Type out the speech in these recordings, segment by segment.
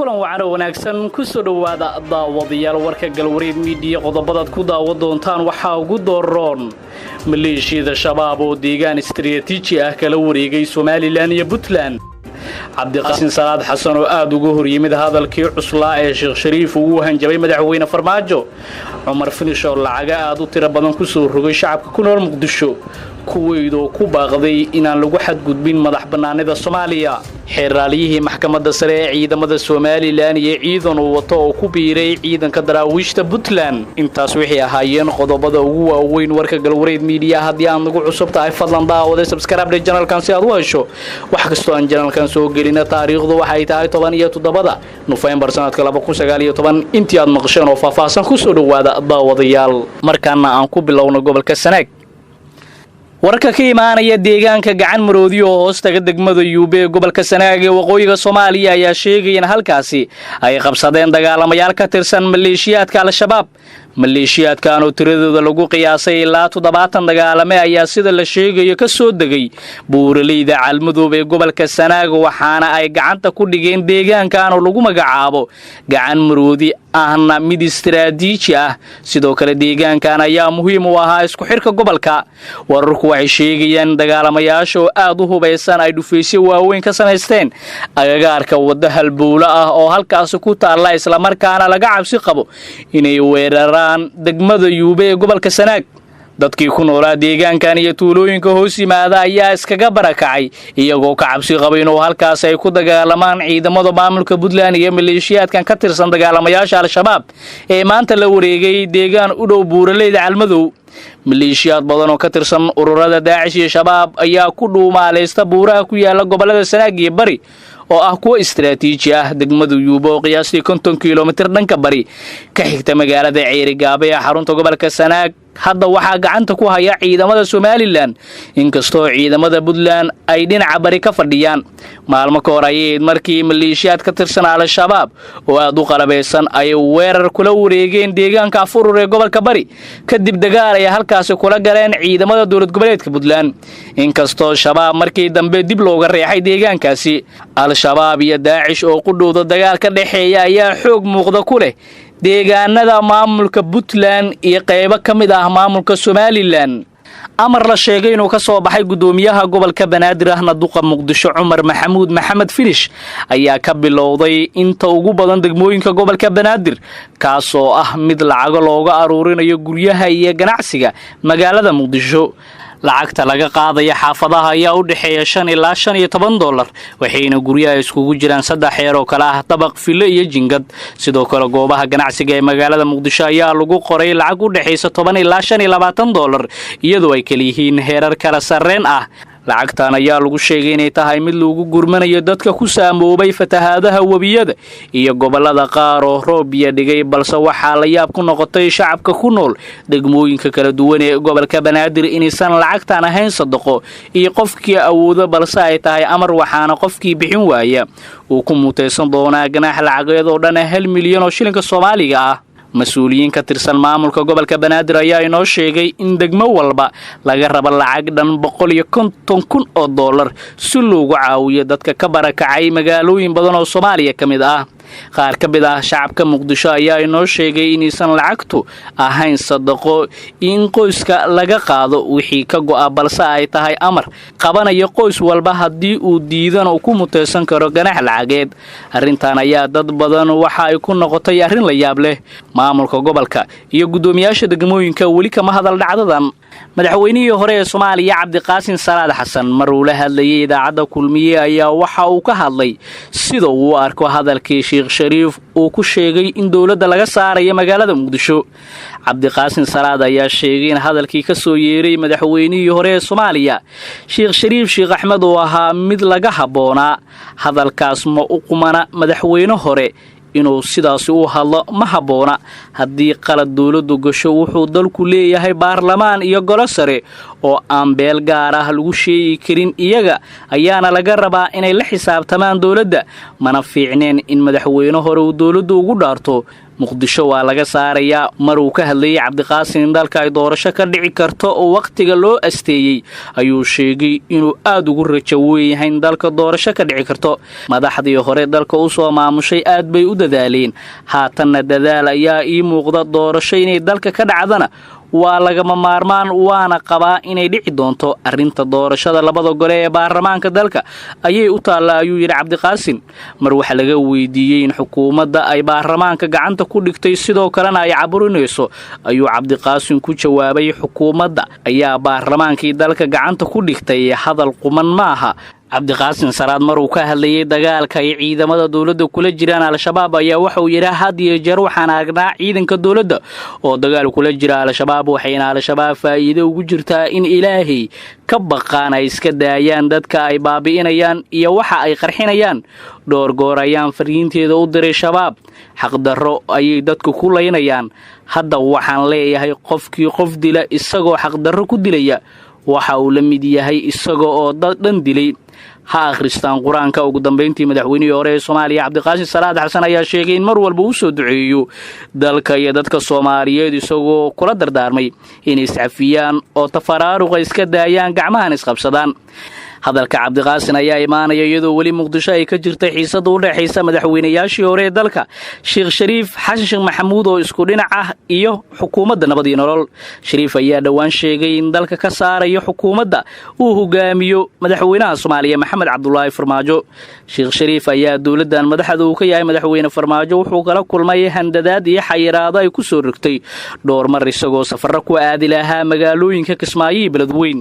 kulan wacan wanaagsan ku soo dhawaada daawadayaal warka galwareed media qodobada ku daawan doontaan waxa ugu dooron maleeshiyada shabaab oo deegaan istiraatiiji ah kala wareegay Soomaaliland iyo Puntland cabdiqaasin salaad xasan oo aad ugu hor yimid hadalkii cuslaa ee Sheekh Shariif uu hanjabay madaxweyne Farmaajo Umar Finish oo lacaga aad u tiro badan ku soo rogay shacabka ku nool Muqdisho kuweedo ku baaqday inaan lagu xadgudbin madax banaanida Soomaaliya xeeraaliyihii maxkamadda sare ee ciidamada Soomaaliland iyo ciidan uu wato oo ku biiray ciidanka daraawiishta Puntland intaas wixii ahaayeen qodobada ugu waaweyn warka galwareed media haddii aan ugu cusub tahay fadlan daawada subscribe channelkan si aad u hesho wax kasta oo aan channelkan soo gelina taariikhdu waxay tahay 17 November sanadka 2019 intii aad maqasheen oo faahfaahsan ku soo dhawaada daawadayaal markaana aan ku bilowno gobolka Sanaag warka ka imaanaya deegaanka gacan maroodi oo hoostaga degmada Yuube gobolka Sanaag ee waqooyiga Soomaaliya ayaa sheegay in halkaasi ay qabsadeen dagaalamayaal ka tirsan maleeshiyaadka Al-Shabaab maleeshiyaadkan oo tiradooda lagu qiyaasay ilaa 70 dagaalame ayaa sida la sheegayo ka soo degay buuraleyda Calmadoobe ee gobolka Sanaag waxaana ay gacanta ku dhigeen deegaankan oo lagu magacaabo gacan maroodi ahna mid istiraatiiji ah sidoo kale deegaankan ayaa muhiim u ahaa isku xirka gobolka wararku waxay sheegayaan dagaalamayaasha oo aad u hubeysan ay dhufaysyo waaweyn ka sameysteen agagaarka wada halbowla ah oo halkaas ku taala isla markaana laga cabsi qabo inay weeraraan degmada Yuube ee gobolka Sanaag dadkii ku noolaa deegaankan iyo tuulooyinka hoos yimaada ayaa iskaga barakacay iyagoo ka cabsi qaba inuu halkaas ay ku dagaalamaan ciidamada maamulka Puntland iyo maleeshiyaadkan ka tirsan dagaalamayaasha Al-Shabaab ee maanta la wareegay deegaan u dhow buuraleyda Calmadow maleeshiyaad badan oo ka tirsan ururada Daacish iyo Shabaab ayaa ku dhuumaaleysta buuraha ku yaala gobolada Sanaag iyo Bari oo ah kuwa istiraatiiji ah degmada Yuube oo qiyaastii 50 kiiloomitir dhanka bari ka xigta magaalada Ceerigaabo ee xarunta gobolka Sanaag hadda waxaa gacanta ku haya ciidamada Soomaaliland inkastoo ciidamada Puntland ay dhinaca bari ka fadhiyaan maalmo ka hor ayay markii maleeshiyaad ka tirsan Al-Shabaab oo aad u qalabeysan ay weerar kula wareegeen deegaanka Afurur ee gobolka Bari kadib dagaal ay halkaas kula galeen ciidamada dowlad goboleedka Puntland inkastoo Shabaab markii dambe dib looga reexay deegaankaasi Al-Shabaab iyo Daacish oo qudhooda dagaal ka dhaxeeya ayaa xoog muuqda ku leh deegaanada maamulka Puntland iyo qaybo kamid ah maamulka Soomaaliland amar la sheegay inuu ka soo baxay gudoomiyaha gobolka Banaadir ahna duqa Muqdisho Umar Maxamed Finish ayaa ka bilowday inta ugu badan degmooyinka gobolka Banaadir kaas oo ah mid lacag looga aruurinayo guryaha iyo ganacsiga magaalada Muqdisho lacagta laga qaadaya xaafadaha ayaa u dhaxeeya 5 ilaa 15 dollar waxayna guryaha iskugu jiraan 3 xeer oo kala ah dabaq filo iyo jingad sidoo kale goobaha ganacsiga ee magaalada Muqdisho ayaa lagu qoray lacag u dhaxeysa 10 ilaa 25 dollar iyadoo ay kala yihiin heerar kala sarreyn ah lacagtan ayaa lagu sheegay inay tahay mid lagu gurmanayo dadka ku saamoobay fatahaadaha wabiyada iyo gobolada qaar oo roob iyo dhigay balse waxaa la yaab ku noqotay shacabka ku nool degmooyinka kala duwan ee gobolka Banaadir inaysan lacagtan ahayn sadaqo iyo qofkii awoodo balse ay tahay amar waxaana qofkii bixin waaya uu ku muteysan doonaa ganaax lacageed oo dhan 1 milyan oo shilinka Soomaaliga ah mas'uuliyiin ka tirsan maamulka gobolka Banaadir ayaa inoo sheegay in degmo walba laga rabo lacag dhan 150,000 oo dollar si loogu caawiyo dadka ka barakacay magaalooyin badan oo Soomaaliya kamid ah qaar ka mid ah shacabka Muqdisho ayaa inoo sheegay inaysan lacagtu ahayn sadaqo in qoyska laga qaado wixii ka go'a balse ay tahay amar qabanayo qoys walba haddii uu diidan oo ku muteysan karo ganax lacageed arrintan ayaa dad badan waxa ay ku noqotay arrin la yaab leh maamulka gobolka iyo gudoomiyaasha degmooyinka wali kama hadal dhacdadan madaxweynihii hore ee Soomaaliya Cabdiqaasin Salaad Xasan mar uu la hadlayay idaacada kulmiye ayaa waxa uu ka hadlay sida uu arko hadalkii Sheekh Shariif uu ku sheegay in dawladda laga saarayo magaalada Muqdisho Cabdiqaasin Salaad ayaa sheegay in hadalkii ka soo yeeray madaxweynihii hore ee Soomaaliya Sheekh Shariif Sheekh Axmed oo ahaa mid laga haboona hadalkaas ma u qumana madaxweyne hore inuu sidaas u hadlo ma haboona haddii qalad dawladdu gasho wuxuu dalku leeyahay baarlamaan iyo golo sare oo aan beel gaar ah lagu sheegi karin iyaga ayaana laga rabaa inay la xisaabtamaan dawladda mana fiicneen in madaxweyne hore uu dawladdu ugu dhaarto muqdisho waa laga saarayaa mar uu ka hadlayay cabdiqaasin in dalka ay doorasho ka dhici karto oo wakhtiga loo asteeyey ayuu sheegay inuu aad ugu rajo weeyahay in dalka doorasho ka dhici karto madaxdii hore dalka u soo maamushay aad bay u dadaaleen haatanna dadaal ayaa ii muuqda doorasho inay dalka ka dhacdana waa lagama maarmaan waana qabaa inay dhici doonto arrinta doorashada labada gole ee baarlamaanka dalka ayay u taallaa ayuu yidhi cabdiqaasin mar waxa laga weydiiyey in xukuumadda ay baarlamaanka gacanta ku dhigtay sidoo kalena ay caburinayso ayuu cabdiqaasin ku jawaabay xukuumadda ayaa baarlamaankii dalka gacanta ku dhigtay hadal quman maaha cabdiqaasin salaad mar uu ka hadlayay dagaalka ay ciidamada dowladda kula jiraan al-shabaab ayaa waxa uu yidhi had iyo jeer waxaan aragnaa ciidanka dowladda oo dagaal kula jira al-shabaab waxayna al-shabaab faa'iido ugu jirtaa in ilaahay ka baqaan ay iska daayaan dadka ay baabi'inayaan iyo waxa ay qarxinayaan dhowr goor ayaan fariinteeda u diray shabaab xaqdarro ayay dadku ku laynayaan hadda waxaan leeyahay qofkii qof dila isagoo xaqdarro ku dilaya waxa uu la mid yahay isaga oo dhan dilay ha akhristaan qur-aanka ugu dambayntii madaxweynihii hore ee soomaaliya cabdiqaasin salaad xasan ayaa sheegay in mar walba uu soo duceeyo dalka iyo dadka soomaaliyeed isagoo kula dardaarmay inay iscafiyaan oo tafaraaruqa iska daayaan gacmahan isqabsadaan hadalka cabdiqaasin ayaa imaanaya iyadoo weli muqdisho ay ka jirtay xiisada u dhexaysa madaxweynayaashii hore ee dalka sheekh shariif xasan sheekh maxamuud oo isku dhinac ah iyo xukuumadda nabad iyo nolol shariif ayaa dhowaan sheegay in dalka ka saarayo xukuumadda uu hogaamiyo madaxweynaha soomaaliya maxamed cabdulaahi farmaajo sheekh shariif ayaa dowladdan madaxda uu ka yahay madaxweyne farmaajo wuxuu kala kulmay handadaad iyo xayiraado ay ku soo rogtay dhowr mar isagoo safarro ku aadi lahaa magaalooyinka kismaayo iyo beledweyn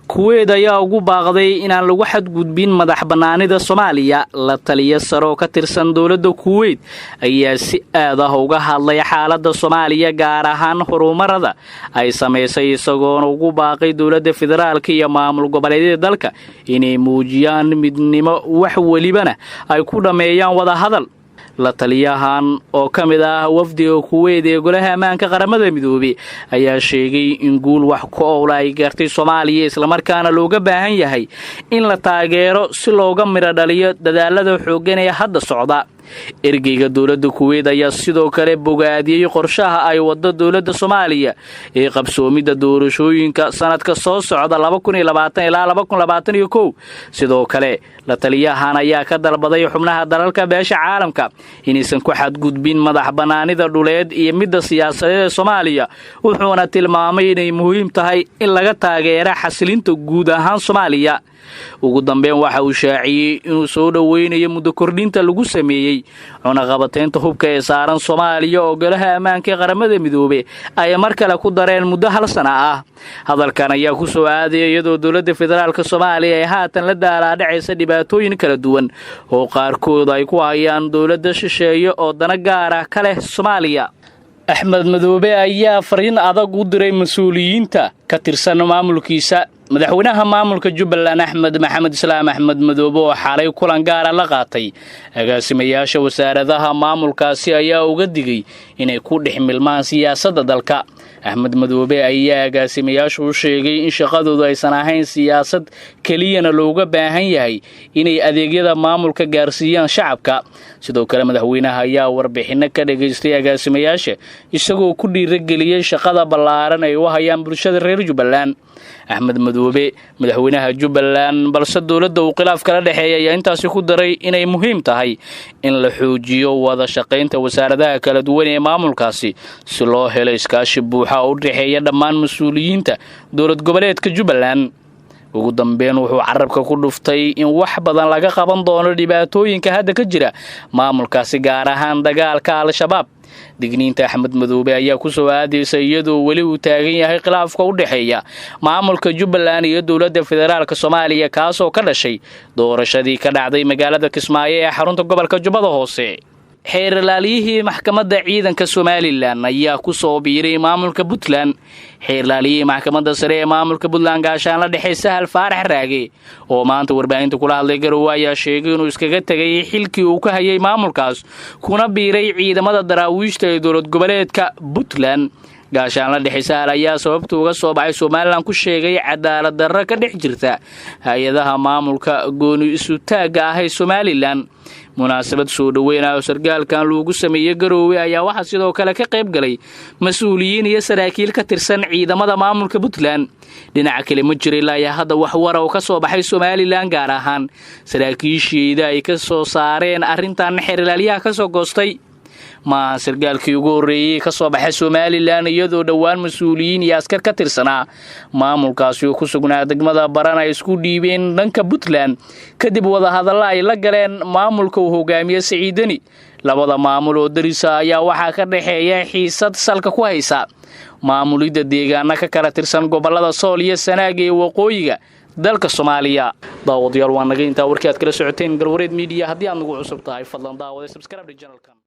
kuweed ayaa ugu baaqday inaan lagu xadgudbin madax bannaanida soomaaliya la taliya saroo ka tirsan dowladda kuweyd ayaa si aad ah uga hadlay xaaladda soomaaliya gaar ahaan horumarada ay samaysay isagoona ugu baaqay dowladda federaalka iyo maamul goboleedyada dalka inay muujiyaan midnimo wax welibana ay ku dhammeeyaan wadahadal la taliyahan oo ka mid ah wafdiga kuweyd ee golaha ammaanka qaramada midoobey ayaa sheegay in guul wax ku owla ay gaartay soomaaliya islamarkaana looga baahan yahay in la taageero si looga midho dhaliyo dadaalada xooggan ee hadda socda ergeyga dowladda kuweyd ayaa sidoo kale bogaadiyey qorshaha ay waddo dowladda soomaaliya ee qabsoomidda doorashooyinka sanadka soo socda ilaa sidoo kale la taliyahan ayaa ka dalbaday xubnaha dalalka beesha caalamka inaysan ku xadgudbin madax bannaanida dhuleed iyo midda siyaasadeed ee soomaaliya wuxuuna tilmaamay inay muhiim tahay in laga taageera xasilinta guud ahaan soomaaliya ugu dambeyn waxa uu shaaciyey inuu soo dhoweynayo muddo kordhinta lagu sameeyey cunaqabataynta hubka ee saaran soomaaliya oo golaha ammaanka ee qaramada midoobe ay mar kale ku dareen muddo 1 sano ah hadalkan ayaa ku soo aadaya iyadoo dowladda federaalka soomaaliya ay haatan la daalaadhacaysa dhibaatooyin kala duwan oo qaarkood ay ku hayaan dowladda shisheeye oo dana gaar ah ka leh soomaaliya axmed madoobe ayaa fariin adag u diray mas-uuliyiinta ka tirsan maamulkiisa madaxweynaha maamulka Jubbaland Axmed Maxamed Islaam Axmed Madoobe oo xalay kulan gaar ah la qaatay agaasimayaasha wasaaradaha maamulkaasi ayaa uga digay inay ku dhex milmaan siyaasadda dalka Axmed Madoobe ayaa agaasimayaashu u sheegay in shaqadoodu aysan ahayn siyaasad keliyana looga baahan yahay inay adeegyada maamulka gaarsiiyaan shacabka sidoo kale madaxweynaha ayaa warbixino ka dhageystay agaasimayaasha isagoo ku dhiirigeliyay shaqada ballaaran ay u hayaan bulshada reer Jubbaland Axmed Madoobe madaxweynaha Jubbaland balse dowladda uu khilaaf kala dhaxeeyay ayaa intaas ku daray inay muhiim tahay in la xoojiyo wada shaqaynta wasaaradaha kala duwan ee maamulkaasi si loo helo iskaashi buuxa oo u dhaxeeya dhammaan mas'uuliyiinta dowlad goboleedka Jubbaland ugu dambeyn wuxuu carabka ku dhuftay in wax badan laga qaban doono dhibaatooyinka hadda ka jira maamulkaasi gaar ahaan dagaalka al-shabaab digniinta Axmed Madoobe ayaa ku soo aadaysa iyadoo wali uu taagan yahay khilaafka u dhaxeeya maamulka Jubbaland iyo dowladda federaalka Soomaaliya kaas oo ka dhashay doorashadii ka dhacday magaalada Kismaayo ee xarunta gobolka Jubbada Hoose xeerlaaliyihii maxkamadda ciidanka Somaliland ayaa ku soo biiray maamulka Puntland xeerlaaliyihii maxkamadda sare ee maamulka Puntland gaashaan la dhaxay Sahal Faarax Raage oo maanta warbaahinta kula hadlay Garowe ayaa sheegay inuu iskaga tagay xilkii uu ka hayay maamulkaas kuna biiray ciidamada daraawiishta ee dowlad goboleedka Puntland gaashaanla Dhixisaal ayaa sababta uga soo baxay Soomaaliland ku sheegay cadaalad darro ka dhex jirta hay'adaha maamulka gooni isu taaga ah ee Soomaaliland. munaasabad soo dhaweynaya sargaalkan loogu sameeyay Garowe ayaa waxa sidoo kale ka qayb galay mas'uuliyiin iyo saraakiil ka tirsan ciidamada maamulka Puntland. dhinaca kale ma jiray ilaa hadda wax war oo ka soo baxay Soomaaliland gaar ahaan saraakiishiida ay ka soo saareen arrintan xiriirlaaliyaha ka soo goostay. ma sargaalkii ugu horeeyay ka soo baxay Soomaaliland iyadoo dhawaan mas'uuliyiin iyo askar ka tirsanaa maamulkaasi oo ku sugnaa degmada Baran ay isku dhiibeen dhanka Puntland kadib wada hadal ay la galeen maamulka uu hogaamiye Siciidani. labada maamul oo darisa ayaa waxa ka dhaxeeya xiisad salka ku haysa maamulida deegaanka ka kala tirsan gobolada Sool iyo Sanaag ee waqooyiga dalka Soomaaliya. daawadayaal waa naga inta warkii aad kala socoteen Galwareed Media. haddii aad nagu cusub tahay fadlan daawada subscribe channel-kan.